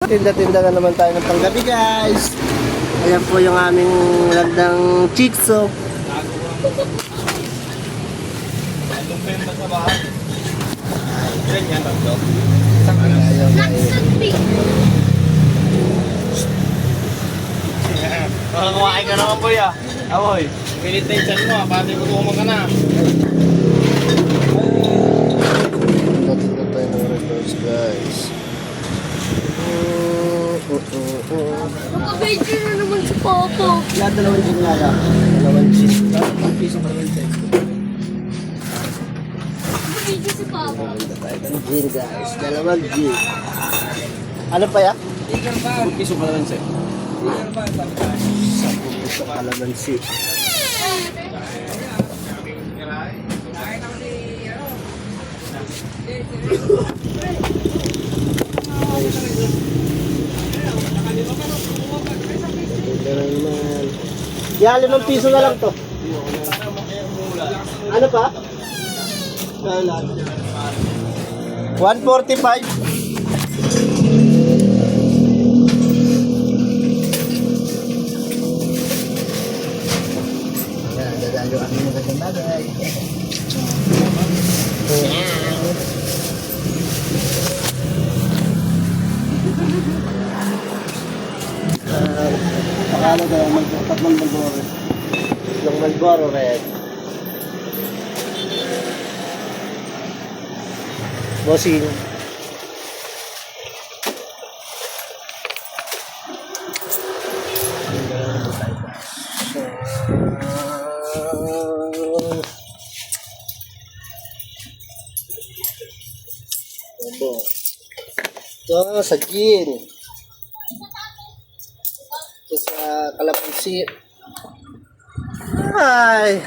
Tinda-tinda na naman tayo ng panggabi, guys. Ayan po yung aming landang chikso. Kumain ka naman, boy, ah. Aboy, pilit na yung chan mo, ah. Pati kutumang ka na. Tinda tayo ng records, guys. Nakabidyo na naman si Papa. Lahat dalawang gin nga lang. Dalawang gin. Dalawang piso pa naman tayo. Nakabidyo si Papa. Tinda tayo ng gin, guys. Dalawang gin. Ano pa ya? 10 piso pa naman, sir. 10 piso kalamansi. Yeah, 5 piso na lang to. Ano pa? 145. Yan, dadalo kami ng gandang bagay. Pakala daw tatlong Malboro. Tatlong Malboro red. Bossing. Ito sa gin. Ito sa kalamansi. Ay!